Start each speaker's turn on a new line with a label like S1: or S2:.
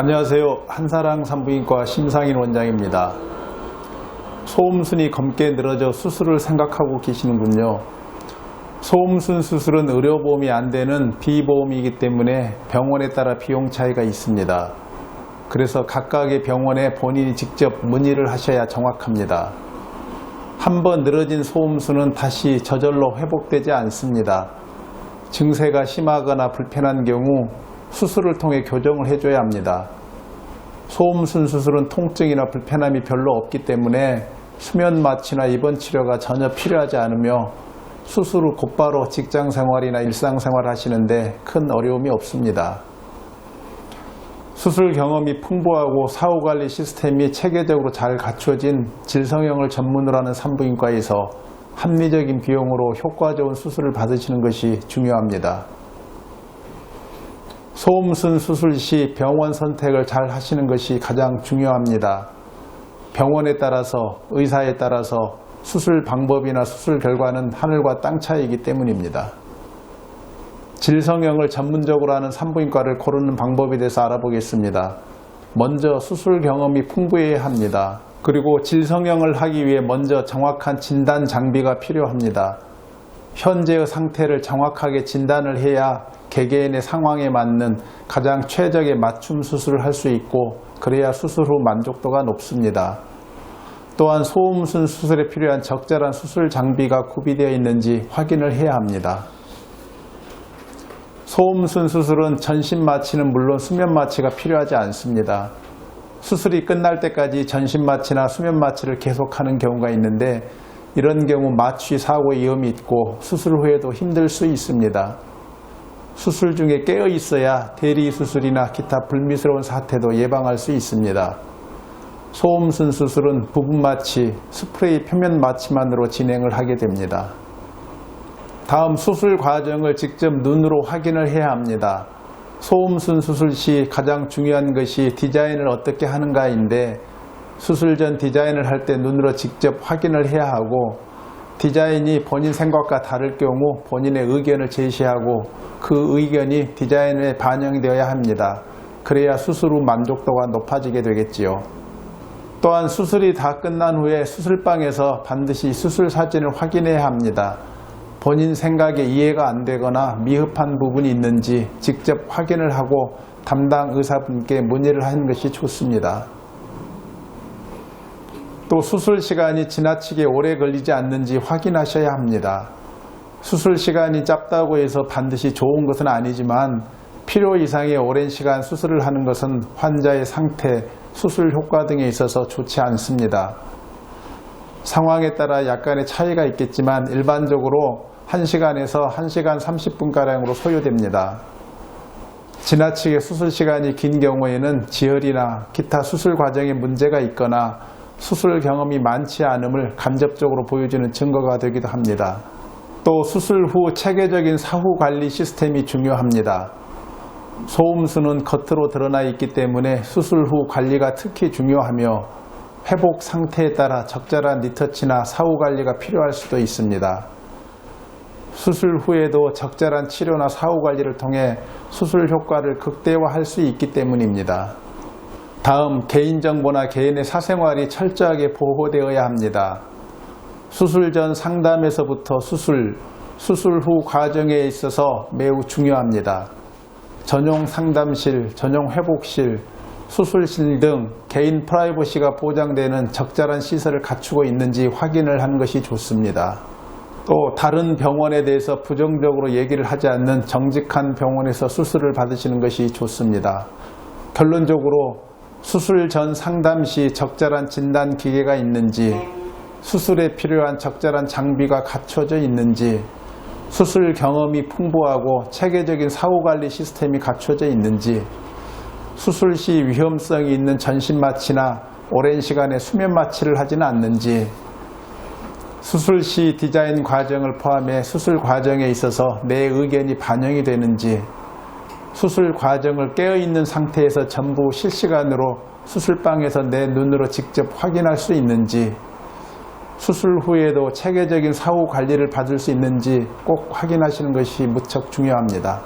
S1: 안녕하세요. 한사랑 산부인과 심상인 원장입니다. 소음순이 검게 늘어져 수술을 생각하고 계시는군요. 소음순 수술은 의료보험이 안 되는 비보험이기 때문에 병원에 따라 비용 차이가 있습니다. 그래서 각각의 병원에 본인이 직접 문의를 하셔야 정확합니다. 한번 늘어진 소음순은 다시 저절로 회복되지 않습니다. 증세가 심하거나 불편한 경우 수술을 통해 교정을 해줘야 합니다. 소음순 수술은 통증이나 불편함이 별로 없기 때문에 수면 마취나 입원 치료가 전혀 필요하지 않으며 수술 후 곧바로 직장생활이나 일상생활 하시는데 큰 어려움이 없습니다. 수술 경험이 풍부하고 사후관리 시스템이 체계적으로 잘 갖춰진 질성형을 전문으로 하는 산부인과에서 합리적인 비용으로 효과 좋은 수술을 받으시는 것이 중요합니다. 소음순 수술 시 병원 선택을 잘 하시는 것이 가장 중요합니다. 병원에 따라서 의사에 따라서 수술 방법이나 수술 결과는 하늘과 땅 차이이기 때문입니다. 질성형을 전문적으로 하는 산부인과를 고르는 방법에 대해서 알아보겠습니다. 먼저 수술 경험이 풍부해야 합니다. 그리고 질성형을 하기 위해 먼저 정확한 진단 장비가 필요합니다. 현재의 상태를 정확하게 진단을 해야 개개인의 상황에 맞는 가장 최적의 맞춤 수술을 할 수 있고 그래야 수술 후 만족도가 높습니다. 또한 소음순 수술에 필요한 적절한 수술 장비가 구비되어 있는지 확인을 해야 합니다. 소음순 수술은 전신 마취는 물론 수면 마취가 필요하지 않습니다. 수술이 끝날 때까지 전신 마취나 수면 마취를 계속하는 경우가 있는데 이런 경우 마취 사고 위험이 있고 수술 후에도 힘들 수 있습니다. 수술 중에 깨어 있어야 대리 수술이나 기타 불미스러운 사태도 예방할 수 있습니다. 소음순 수술은 부분 마취, 스프레이 표면 마취만으로 진행을 하게 됩니다. 다음 수술 과정을 직접 눈으로 확인을 해야 합니다. 소음순 수술 시 가장 중요한 것이 디자인을 어떻게 하는가인데 수술 전 디자인을 할 때 눈으로 직접 확인을 해야 하고 디자인이 본인 생각과 다를 경우 본인의 의견을 제시하고 그 의견이 디자인에 반영이 되어야 합니다. 그래야 수술 후 만족도가 높아지게 되겠지요. 또한 수술이 다 끝난 후에 수술방에서 반드시 수술 사진을 확인해야 합니다. 본인 생각에 이해가 안 되거나 미흡한 부분이 있는지 직접 확인을 하고 담당 의사분께 문의를 하는 것이 좋습니다. 또 수술 시간이 지나치게 오래 걸리지 않는지 확인하셔야 합니다. 수술 시간이 짧다고 해서 반드시 좋은 것은 아니지만 필요 이상의 오랜 시간 수술을 하는 것은 환자의 상태, 수술 효과 등에 있어서 좋지 않습니다. 상황에 따라 약간의 차이가 있겠지만 일반적으로 1시간에서 1시간 30분가량으로 소요됩니다. 지나치게 수술 시간이 긴 경우에는 지혈이나 기타 수술 과정에 문제가 있거나 수술 경험이 많지 않음을 간접적으로 보여주는 증거가 되기도 합니다. 또 수술 후 체계적인 사후 관리 시스템이 중요합니다. 소음순은 겉으로 드러나 있기 때문에 수술 후 관리가 특히 중요하며 회복 상태에 따라 적절한 리터치나 사후 관리가 필요할 수도 있습니다. 수술 후에도 적절한 치료나 사후 관리를 통해 수술 효과를 극대화할 수 있기 때문입니다. 다음, 개인정보나 개인의 사생활이 철저하게 보호되어야 합니다. 수술 전 상담에서부터 수술 후 과정에 있어서 매우 중요합니다. 전용 상담실, 전용 회복실, 수술실 등 개인 프라이버시가 보장되는 적절한 시설을 갖추고 있는지 확인을 하는 것이 좋습니다. 또 다른 병원에 대해서 부정적으로 얘기를 하지 않는 정직한 병원에서 수술을 받으시는 것이 좋습니다. 결론적으로 수술 전 상담 시 적절한 진단 기계가 있는지, 수술에 필요한 적절한 장비가 갖춰져 있는지, 수술 경험이 풍부하고 체계적인 사후관리 시스템이 갖춰져 있는지, 수술 시 위험성이 있는 전신 마취나 오랜 시간의 수면 마취를 하지는 않는지, 수술 시 디자인 과정을 포함해 수술 과정에 있어서 내 의견이 반영이 되는지, 수술 과정을 깨어있는 상태에서 전부 실시간으로 수술방에서 내 눈으로 직접 확인할 수 있는지, 수술 후에도 체계적인 사후 관리를 받을 수 있는지 꼭 확인하시는 것이 무척 중요합니다.